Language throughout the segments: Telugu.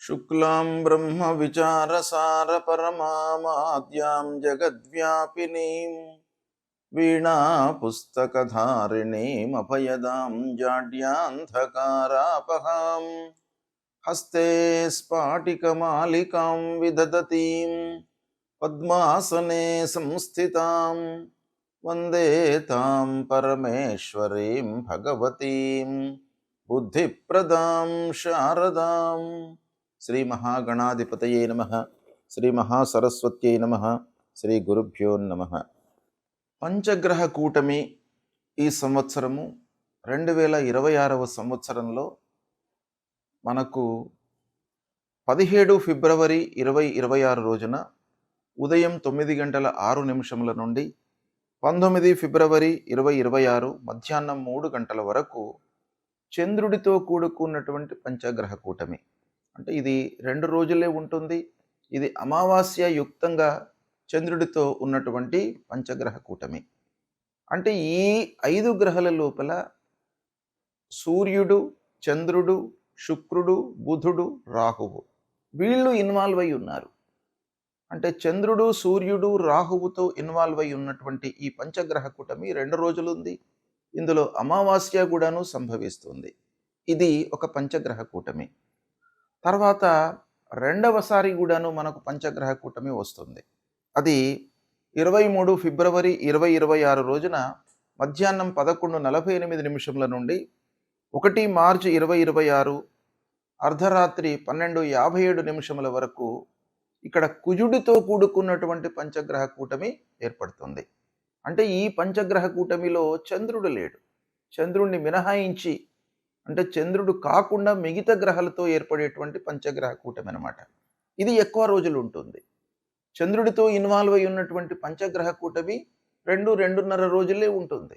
शुक्लां ब्रह्मविचारसारपरमामाद्यां जगद्व्यापिनीं वीणापुस्तकधारिणीमभयदां जाड्यान्धकारापहां हस्ते स्फाटिकमालिकां विदधतीं पद्मासने संस्थितां वन्दे तां परमेश्वरीं भगवतीं बुद्धिप्रदां शारदां। శ్రీ మహాగణాధిపతయే నమః. శ్రీ మహాసరస్వత్యై నమః. శ్రీ గురుభ్యో నమః. పంచగ్రహ కూటమి ఈ సంవత్సరము 2026వ సంవత్సరంలో మనకు 17 ఫిబ్రవరి 2026 రోజున ఉదయం 9:06 నుండి 19 ఫిబ్రవరి 2026 మధ్యాహ్నం 3 గంటల వరకు చంద్రుడితో కూడుకున్నటువంటి పంచగ్రహ కూటమి. అంటే ఇది 2 రోజులే ఉంటుంది. ఇది అమావాస్య యుక్తంగా చంద్రుడితో ఉన్నటువంటి పంచగ్రహ కూటమి. అంటే ఈ 5 గ్రహాల లోపల సూర్యుడు, చంద్రుడు, శుక్రుడు, బుధుడు, రాహువు వీళ్ళు ఇన్వాల్వ్ అయి ఉన్నారు. అంటే చంద్రుడు, సూర్యుడు, రాహువుతో ఇన్వాల్వ్ అయి ఉన్నటువంటి ఈ పంచగ్రహ కూటమి 2 రోజులు ఉంది. ఇందులో అమావాస్య కూడాను సంభవిస్తుంది. ఇది ఒక పంచగ్రహ కూటమి. తర్వాత రెండవసారి కూడాను మనకు పంచగ్రహ కూటమి వస్తుంది. అది 23 ఫిబ్రవరి 2026 రోజున మధ్యాహ్నం 11:48 నుండి 1 మార్చి 2026 అర్ధరాత్రి 12:57 వరకు ఇక్కడ కుజుడితో కూడుకున్నటువంటి పంచగ్రహ కూటమి ఏర్పడుతుంది. అంటే ఈ పంచగ్రహ కూటమిలో చంద్రుడు లేడు. చంద్రుడిని మినహాయించి అంటే చంద్రుడు కాకుండా మిగతా గ్రహాలతో ఏర్పడేటువంటి పంచగ్రహ కూటమి అన్నమాట. ఇది ఎక్కువ రోజులు ఉంటుంది. చంద్రుడితో ఇన్వాల్వ్ అయి ఉన్నటువంటి పంచగ్రహ కూటమి 2-2.5 రోజులే ఉంటుంది.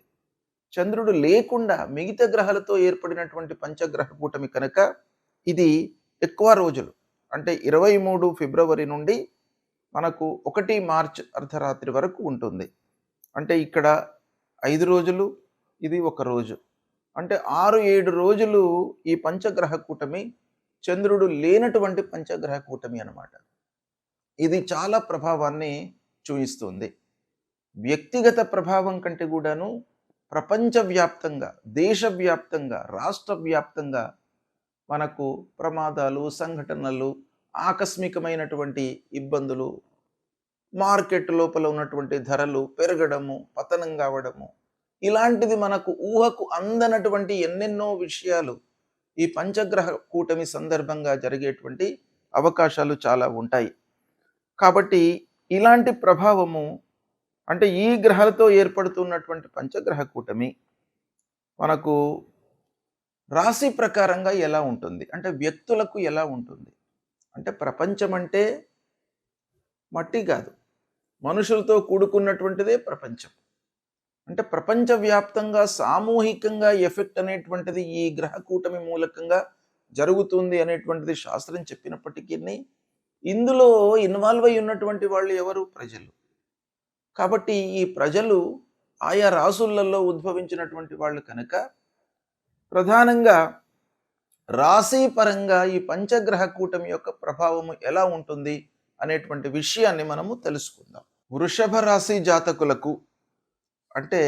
చంద్రుడు లేకుండా మిగతా గ్రహాలతో ఏర్పడినటువంటి పంచగ్రహ కూటమి కనుక ఇది ఎక్కువ రోజులు. అంటే 23 ఫిబ్రవరి నుండి మనకు 1 మార్చ్ అర్ధరాత్రి వరకు ఉంటుంది. అంటే ఇక్కడ 5 రోజులు, ఇది 1 రోజు. అంటే 6-7 రోజులు ఈ పంచగ్రహ కూటమి చంద్రుడు లేనటువంటి పంచగ్రహ కూటమి అన్నమాట. ఇది చాలా ప్రభావాన్ని చూపిస్తుంది. వ్యక్తిగత ప్రభావం కంటే కూడాను ప్రపంచవ్యాప్తంగా, దేశవ్యాప్తంగా, రాష్ట్ర వ్యాప్తంగా మనకు ప్రమాదాలు, సంఘటనలు, ఆకస్మికమైనటువంటి ఇబ్బందులు, మార్కెట్ లోపల ఉన్నటువంటి ధరలు పెరగడము, పతనం కావడము, ఇలాంటిది మనకు ఊహకు అందనటువంటి ఎన్నెన్నో విషయాలు ఈ పంచగ్రహ కూటమి సందర్భంగా జరిగేటువంటి అవకాశాలు చాలా ఉంటాయి. కాబట్టి ఇలాంటి ప్రభావము అంటే ఈ గ్రహాలతో ఏర్పడుతున్నటువంటి పంచగ్రహ కూటమి మనకు రాశి ప్రకారంగా ఎలా ఉంటుంది, అంటే వ్యక్తులకు ఎలా ఉంటుంది. అంటే ప్రపంచం అంటే మట్టి కాదు, మనుషులతో కూడుకున్నటువంటిదే ప్రపంచం. అంటే ప్రపంచవ్యాప్తంగా సామూహికంగా ఎఫెక్ట్ అనేటువంటిది ఈ గ్రహ కూటమి మూలకంగా జరుగుతుంది అనేటువంటిది శాస్త్రం చెప్పినప్పటికీ ఇందులో ఇన్వాల్వ్ అయి ఉన్నటువంటి వాళ్ళు ఎవరు? ప్రజలు. కాబట్టి ఈ ప్రజలు ఆయా రాసులలో ఉద్భవించినటువంటి వాళ్ళు కనుక ప్రధానంగా రాశి పరంగా ఈ పంచగ్రహ కూటమి యొక్క ప్రభావము ఎలా ఉంటుంది అనేటువంటి విషయాన్ని మనము తెలుసుకుందాం. వృషభ రాశి జాతకులకు అంటే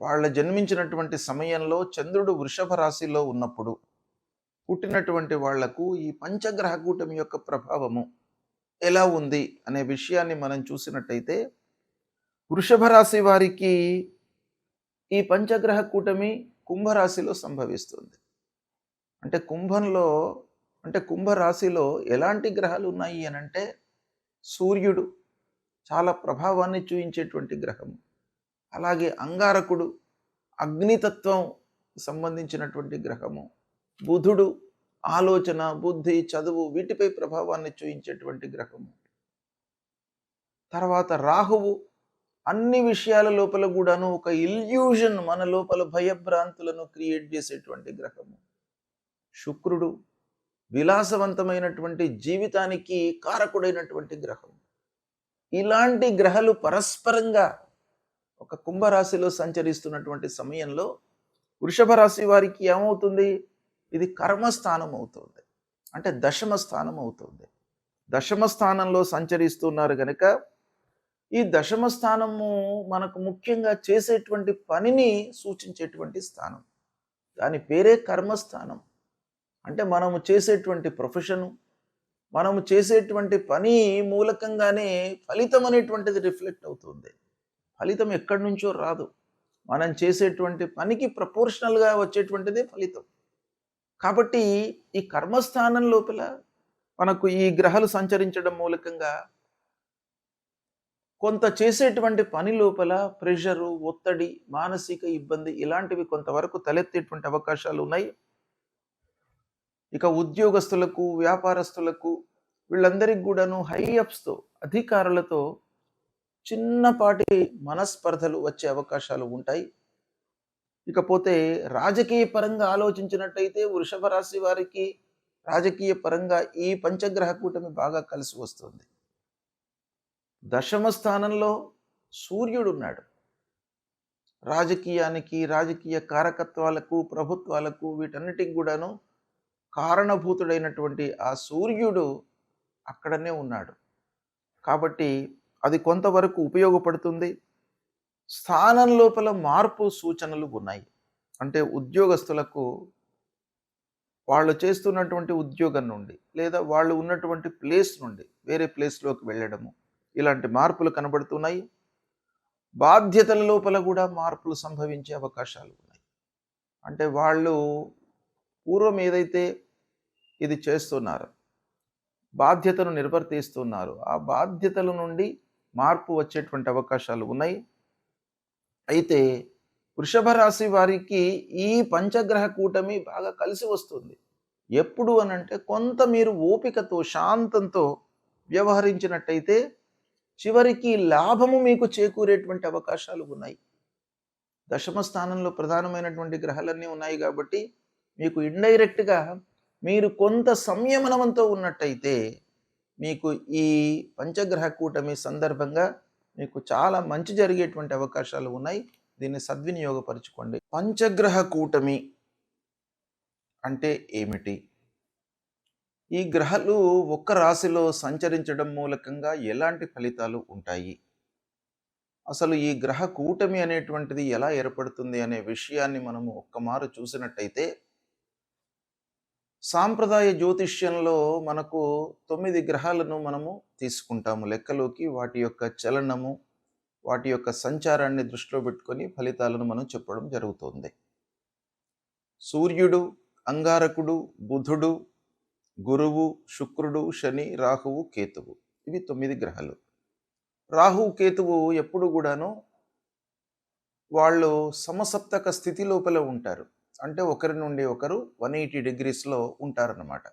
వాళ్ళ జన్మించినటువంటి సమయంలో చంద్రుడు వృషభ రాశిలో ఉన్నప్పుడు పుట్టినటువంటి వాళ్లకు ఈ పంచగ్రహ కూటమి యొక్క ప్రభావము ఎలా ఉంది అనే విషయాన్ని మనం చూసినట్టయితే వృషభ రాశి వారికి ఈ పంచగ్రహ కూటమి కుంభరాశిలో సంభవిస్తుంది. అంటే కుంభరాశిలో ఎలాంటి గ్రహాలు ఉన్నాయి అనంటే సూర్యుడు చాలా ప్రభావాన్ని చూపించేటువంటి గ్రహము, అలాగే అంగారకుడు అగ్నితత్వం సంబంధించినటువంటి గ్రహము, బుధుడు ఆలోచన, బుద్ధి, చదువు వీటిపై ప్రభావాన్ని చూపించేటువంటి గ్రహము, తర్వాత రాహువు అన్ని విషయాల లోపల కూడాను ఒక ఇల్యూషన్ మన లోపల భయభ్రాంతులను క్రియేట్ చేసేటువంటి గ్రహము, శుక్రుడు విలాసవంతమైనటువంటి జీవితానికి కారకుడైనటువంటి గ్రహం. ఇలాంటి గ్రహాలు పరస్పరంగా ఒక కుంభరాశిలో సంచరిస్తున్నటువంటి సమయంలో వృషభ రాశి వారికి ఏమవుతుంది? ఇది కర్మస్థానం అవుతుంది. అంటే దశమ స్థానం అవుతుంది. దశమ స్థానంలో సంచరిస్తున్నారు గనుక ఈ దశమ స్థానము మనకు ముఖ్యంగా చేసేటువంటి పనిని సూచించేటువంటి స్థానం. దాని పేరే కర్మస్థానం. అంటే మనము చేసేటువంటి ప్రొఫెషను, మనము చేసేటువంటి పని మూలకంగానే ఫలితం అనేటువంటిది రిఫ్లెక్ట్ అవుతుంది. ఫలితం ఎక్కడి నుంచో రాదు. మనం చేసేటువంటి పనికి ప్రపోర్షనల్గా వచ్చేటువంటిదే ఫలితం. కాబట్టి ఈ కర్మస్థానం లోపల మనకు ఈ గ్రహాలు సంచరించడం మూలకంగా కొంత చేసేటువంటి పని లోపల ప్రెషరు, ఒత్తిడి, మానసిక ఇబ్బంది ఇలాంటివి కొంతవరకు తలెత్తేటువంటి అవకాశాలు ఉన్నాయి. ఇక ఉద్యోగస్తులకు, వ్యాపారస్తులకు వీళ్ళందరికీ కూడాను హై అప్స్తో, అధికారులతో చిన్నపాటి మనస్పర్ధలు వచ్చే అవకాశాలు ఉంటాయి. ఇకపోతే రాజకీయ పరంగా ఆలోచించినట్టయితే వృషభ రాశి వారికి రాజకీయ పరంగా ఈ పంచగ్రహ కూటమి బాగా కలిసి వస్తుంది. దశమ స్థానంలో సూర్యుడు ఉన్నాడు. రాజకీయానికి, రాజకీయ కారకత్వాలకు, ప్రభుత్వాలకు వీటన్నిటికి కూడాను కారణభూతుడైనటువంటి ఆ సూర్యుడు అక్కడనే ఉన్నాడు. కాబట్టి అది కొంతవరకు ఉపయోగపడుతుంది. స్థానం లోపల మార్పు సూచనలు ఉన్నాయి. అంటే ఉద్యోగస్తులకు వాళ్ళు చేస్తున్నటువంటి ఉద్యోగం నుండి లేదా వాళ్ళు ఉన్నటువంటి ప్లేస్ నుండి వేరే ప్లేస్లోకి వెళ్ళడము ఇలాంటి మార్పులు కనబడుతున్నాయి. బాధ్యతల లోపల కూడా మార్పులు సంభవించే అవకాశాలు ఉన్నాయి. అంటే వాళ్ళు పూర్వం ఏదైతే ఇది చేస్తున్నారు, బాధ్యతను నిర్వర్తిస్తున్నారు, ఆ బాధ్యతల నుండి మార్పు వచ్చేటువంటి అవకాశాలు ఉన్నాయి. అయితే వృషభ రాశి వారికి ఈ పంచగ్రహ కూటమి బాగా కలిసి వస్తుంది. ఎప్పుడు అనంటే కొంత మీరు ఓపికతో, శాంతంతో వ్యవహరించినట్టయితే చివరికి లాభము మీకు చేకూరేటువంటి అవకాశాలు ఉన్నాయి. దశమ స్థానంలో ప్రధానమైనటువంటి గ్రహాలన్నీ ఉన్నాయి కాబట్టి మీకు ఇండైరెక్ట్గా మీరు కొంత సంయమనంతో ఉన్నట్టయితే మీకు ఈ పంచగ్రహ కూటమి సందర్భంగా మీకు చాలా మంచి జరిగేటువంటి అవకాశాలు ఉన్నాయి. దీన్ని సద్వినియోగపరచుకోండి. పంచగ్రహ కూటమి అంటే ఏమిటి? ఈ గ్రహాలు ఒక్క రాశిలో సంచరించడం మూలకంగా ఎలాంటి ఫలితాలు ఉంటాయి? అసలు ఈ గ్రహ కూటమి అనేటువంటిది ఎలా ఏర్పడుతుంది అనే విషయాన్ని మనము ఒక్కమారు చూసినట్టయితే సాంప్రదాయ జ్యోతిష్యంలో మనకు 9 గ్రహాలను మనము తీసుకుంటాము లెక్కలోకి. వాటి యొక్క చలనము, వాటి యొక్క సంచారాన్ని దృష్టిలో పెట్టుకొని ఫలితాలను మనం చెప్పడం జరుగుతుంది. సూర్యుడు, అంగారకుడు, బుధుడు, గురువు, శుక్రుడు, శని, రాహువు, కేతువు, ఇవి 9 గ్రహాలు. రాహు, కేతువు ఎప్పుడు కూడాను వాళ్ళు సమసప్తక స్థితి లోపల ఉంటారు. అంటే ఒకరి నుండి ఒకరు 180 డిగ్రీస్లో ఉంటారన్నమాట.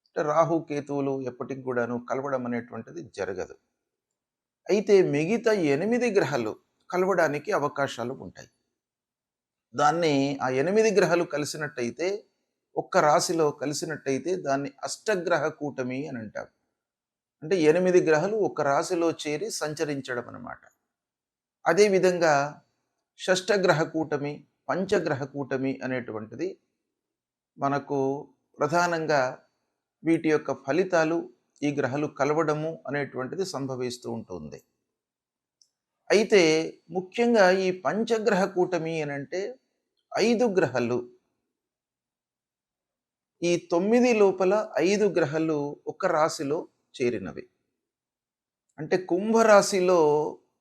అంటే రాహు, కేతువులు ఎప్పటికి కూడాను కలవడం అనేటువంటిది జరగదు. అయితే మిగతా 8 గ్రహాలు కలవడానికి అవకాశాలు ఉంటాయి. దాన్ని ఆ 8 గ్రహాలు కలిసినట్టయితే, ఒక్క రాశిలో కలిసినట్టయితే దాన్ని అష్టగ్రహ కూటమి అని అంటారు. అంటే 8 గ్రహాలు ఒక రాశిలో చేరి సంచరించడం అన్నమాట. అదేవిధంగా షష్టగ్రహ కూటమి, పంచగ్రహ కూటమి అనేటువంటిది మనకు ప్రధానంగా వీటి యొక్క ఫలితాలు ఈ గ్రహాలు కలవడము అనేటువంటిది సంభవిస్తూ ఉంటుంది. అయితే ముఖ్యంగా ఈ పంచగ్రహ కూటమి అని అంటే 5 గ్రహాలు, ఈ 9 లోపల 5 గ్రహాలు ఒక రాశిలో చేరినవి. అంటే కుంభరాశిలో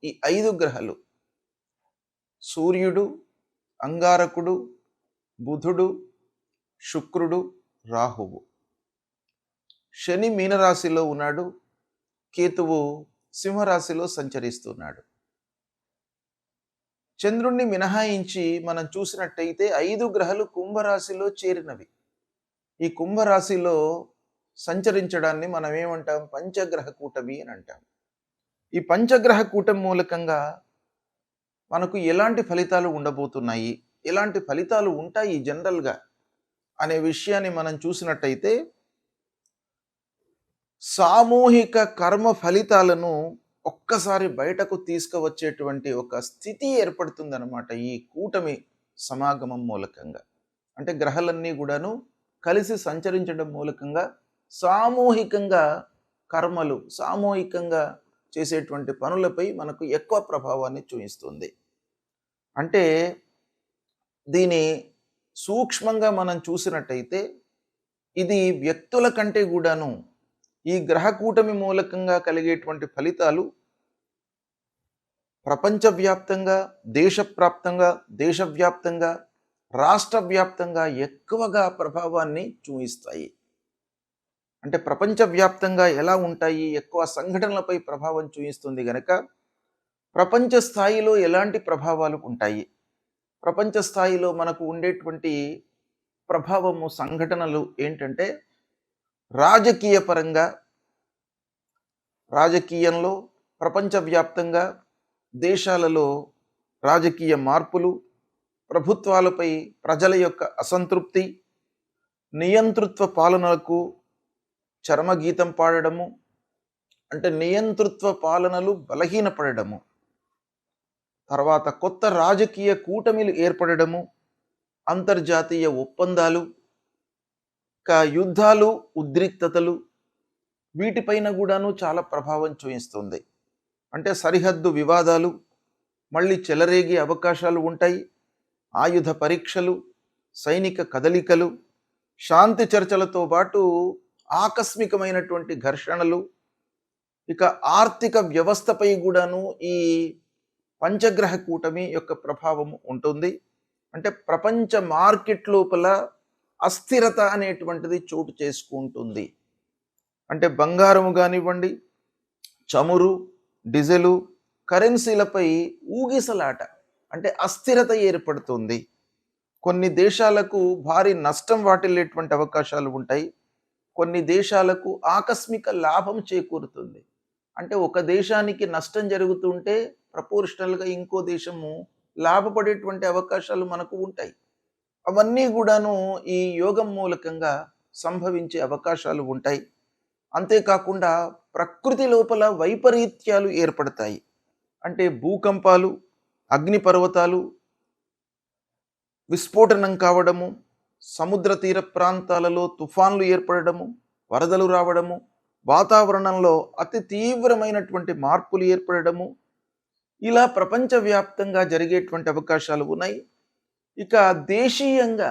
ఈ 5 గ్రహాలు సూర్యుడు, అంగారకుడు, బుధుడు, శుక్రుడు, రాహువు. శని మీనరాశిలో ఉన్నాడు, కేతువు సింహరాశిలో సంచరిస్తున్నాడు. చంద్రుణ్ణి మినహాయించి మనం చూసినట్టయితే 5 గ్రహాలు కుంభరాశిలో చేరినవి. ఈ కుంభరాశిలో సంచరించడాన్ని మనం ఏమంటాం? పంచగ్రహ కూటమి అని అంటాం. ఈ పంచగ్రహ కూటమి మూలకంగా మనకు ఎలాంటి ఫలితాలు ఉండబోతున్నాయి, ఎలాంటి ఫలితాలు ఉంటాయి జనరల్గా అనే విషయాన్ని మనం చూసినట్టయితే సామూహిక కర్మ ఫలితాలను ఒక్కసారి బయటకు తీసుకువచ్చేటువంటి ఒక స్థితి ఏర్పడుతుందన్నమాట ఈ కూటమి సమాగమం మూలకంగా. అంటే గ్రహాలన్నీ కూడాను కలిసి సంచరించడం మూలకంగా సామూహికంగా కర్మలు, సామూహికంగా చేసేటువంటి పనులపై మనకు ఎక్కువ ప్రభావాన్ని చూపిస్తుంది. అంటే దీని సూక్ష్మంగా మనం చూసినట్టయితే ఇది వ్యక్తుల కంటే కూడాను ఈ గ్రహ కూటమి మూలకంగా కలిగేటువంటి ఫలితాలు ప్రపంచవ్యాప్తంగా, దేశవ్యాప్తంగా, రాష్ట్ర వ్యాప్తంగా ఎక్కువగా ప్రభావాన్ని చూపిస్తాయి. అంటే ప్రపంచవ్యాప్తంగా ఎలా ఉంటాయి, ఎక్కువ సంఘటనలపై ప్రభావం చూపిస్తుంది గనక ప్రపంచ స్థాయిలో ఎలాంటి ప్రభావాలు ఉంటాయి, ప్రపంచ స్థాయిలో మనకు ఉండేటువంటి ప్రభావము సంఘటనలు ఏంటంటే రాజకీయ పరంగా, రాజకీయంలో ప్రపంచవ్యాప్తంగా దేశాలలో రాజకీయ మార్పులు, ప్రభుత్వాలపై ప్రజల యొక్క అసంతృప్తి, నియంతృత్వ పాలనలకు చరమగీతం పాడడము, అంటే నియంతృత్వ పాలనలు బలహీనపడము, తర్వాత కొత్త రాజకీయ కూటమిలు ఏర్పడము, అంతర్జాతీయ ఒప్పందాలు, యుద్ధాలు, ఉద్రిక్తతలు, వీటిపైన కూడాను చాలా ప్రభావం చూపిస్తుంది. అంటే సరిహద్దు వివాదాలు మళ్ళీ చెలరేగే అవకాశాలు ఉంటాయి. ఆయుధ పరీక్షలు, సైనిక కదలికలు, శాంతి చర్చలతో పాటు ఆకస్మికమైనటువంటి ఘర్షణలు, ఇక ఆర్థిక వ్యవస్థపై కూడాను ఈ పంచగ్రహ కూటమి యొక్క ప్రభావం ఉంటుంది. అంటే ప్రపంచ మార్కెట్ లోపల అస్థిరత అనేటువంటిది చోటు చేసుకుంటుంది. అంటే బంగారము కానివ్వండి, చమురు, డీజిలు, కరెన్సీలపై ఊగిసలాట, అంటే అస్థిరత ఏర్పడుతుంది. కొన్ని దేశాలకు భారీ నష్టం వాటిల్లేటువంటి అవకాశాలు ఉంటాయి. కొన్ని దేశాలకు ఆకస్మిక లాభం చేకూరుతుంది. అంటే ఒక దేశానికి నష్టం జరుగుతుంటే ప్రపోర్షనల్గా ఇంకో దేశము లాభపడేటువంటి అవకాశాలు మనకు ఉంటాయి. అవన్నీ కూడాను ఈ యోగం మూలకంగా సంభవించే అవకాశాలు ఉంటాయి. అంతేకాకుండా ప్రకృతి లోపల వైపరీత్యాలు ఏర్పడతాయి. అంటే భూకంపాలు, అగ్నిపర్వతాలు విస్ఫోటనం కావడము, సముద్ర తీర ప్రాంతాలలో తుఫాన్లు ఏర్పడము, వరదలు రావడము, వాతావరణంలో అతి తీవ్రమైనటువంటి మార్పులు ఏర్పడము, ఇలా ప్రపంచవ్యాప్తంగా జరిగేటువంటి అవకాశాలు ఉన్నాయి. ఇక దేశీయంగా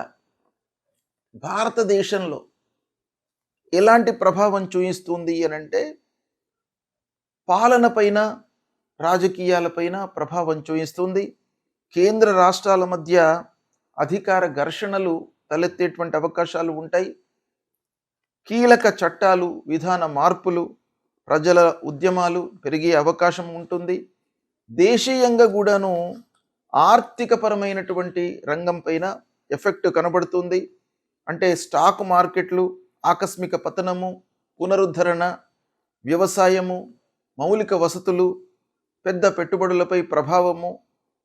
భారతదేశంలో ఎలాంటి ప్రభావం చూపిస్తుంది అనంటే పాలనపైన, రాజకీయాలపైన ప్రభావం చూపిస్తుంది. కేంద్ర రాష్ట్రాల మధ్య అధికార ఘర్షణలు తలెత్తేటువంటి అవకాశాలు ఉంటాయి. కీలక చట్టాలు, విధాన మార్పులు, ప్రజల ఉద్యమాలు పెరిగే అవకాశం ఉంటుంది. దేశీయంగా కూడాను ఆర్థికపరమైనటువంటి రంగం పైన ఎఫెక్ట్ కనబడుతుంది. అంటే స్టాక్ మార్కెట్లు ఆకస్మిక పతనము, పునరుద్ధరణ, వ్యవసాయము, మౌలిక వసతులు, పెద్ద పెట్టుబడులపై ప్రభావము,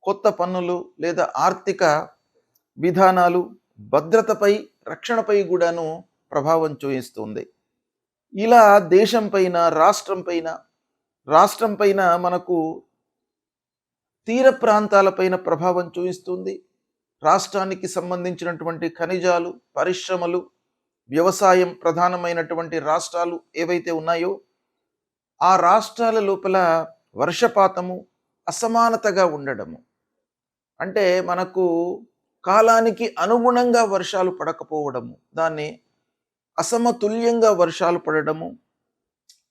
కొత్త పన్నులు లేదా ఆర్థిక విధానాలు, భద్రతపై, రక్షణపై కూడాను ప్రభావం చూపిస్తుంది. ఇలా దేశం పైన, రాష్ట్రం పైన మనకు తీర ప్రాంతాలపైన ప్రభావం చూపిస్తుంది. రాష్ట్రానికి సంబంధించినటువంటి ఖనిజాలు, పరిశ్రమలు, వ్యవసాయం ప్రధానమైనటువంటి రాష్ట్రాలు ఏవైతే ఉన్నాయో ఆ రాష్ట్రాల లోపల వర్షపాతము అసమానతగా ఉండడము, అంటే మనకు కాలానికి అనుగుణంగా వర్షాలు పడకపోవడము, దాన్ని అసమతుల్యంగా వర్షాలు పడడము,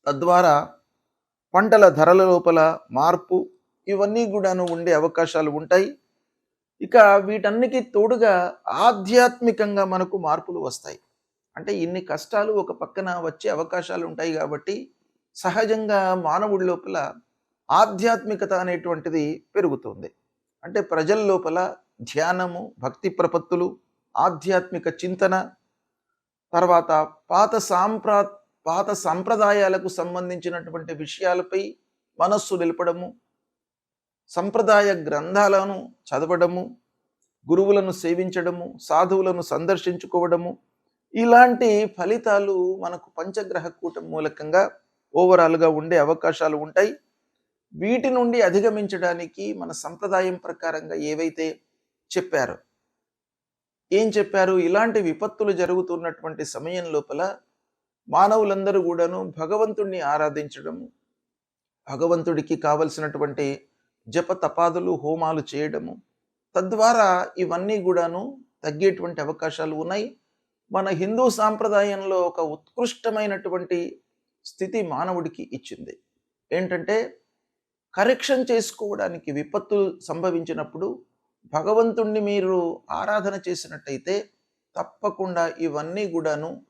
తద్వారా పంటల ధరల లోపల మార్పు, ఇవన్నీ కూడాను ఉండే అవకాశాలు ఉంటాయి. ఇక వీటన్నికి తోడుగా ఆధ్యాత్మికంగా మనకు మార్పులు వస్తాయి. అంటే ఇన్ని కష్టాలు ఒక పక్కన వచ్చే అవకాశాలు ఉంటాయి కాబట్టి సహజంగా మానవుడి లోపల ఆధ్యాత్మికత అనేటువంటిది పెరుగుతుంది. అంటే ప్రజల లోపల ధ్యానము, భక్తి ప్రపత్తులు, ఆధ్యాత్మిక చింతన, తర్వాత పాత సంప్రదాయాలకు సంబంధించినటువంటి విషయాలపై మనస్సు నిలపడము, సంప్రదాయ గ్రంథాలను చదవడము, గురువులను సేవించడము, సాధువులను సందర్శించుకోవడము, ఇలాంటి ఫలితాలు మనకు పంచగ్రహ కూటమి మూలకంగా ఓవరాల్గా ఉండే అవకాశాలు ఉంటాయి. వీటి నుండి అధిగమించడానికి మన సంప్రదాయం ప్రకారంగా ఏవైతే చెప్పారో, ఏం చెప్పారు, ఇలాంటి విపత్తులు జరుగుతున్నటువంటి సమయం లోపల మానవులందరూ కూడాను భగవంతుణ్ణి ఆరాధించడము, భగవంతుడికి కావలసినటువంటి జప తపాదులు హోమాలు చేయడము, తద్వారా ఇవన్నీ కూడాను తగ్గేటువంటి అవకాశాలు ఉన్నాయి. మన హిందూ సాంప్రదాయంలో ఒక ఉత్కృష్టమైనటువంటి స్థితి మానవుడికి ఇచ్చింది. ఏంటంటే కరెక్షన్ చేసుకోవడానికి విపత్తులు సంభవించినప్పుడు భగవంతుణ్ణి మీరు ఆరాధన చేసినట్టయితే తప్పకుండా ఇవన్నీ కూడాను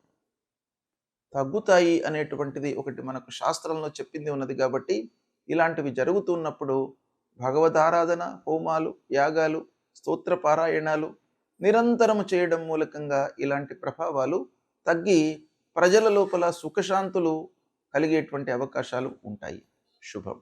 తగ్గుతాయి అనేటువంటిది ఒకటి మనకు శాస్త్రంలో చెప్పింది ఉన్నది. కాబట్టి ఇలాంటివి జరుగుతున్నప్పుడు భగవదారాధన, హోమాలు, యాగాలు, స్తోత్ర పారాయణాలు నిరంతరము చేయడం మూలకంగా ఇలాంటి ప్రభావాలు తగ్గి ప్రజల లోపల సుఖశాంతులు కలిగేటువంటి అవకాశాలు ఉంటాయి. శుభం.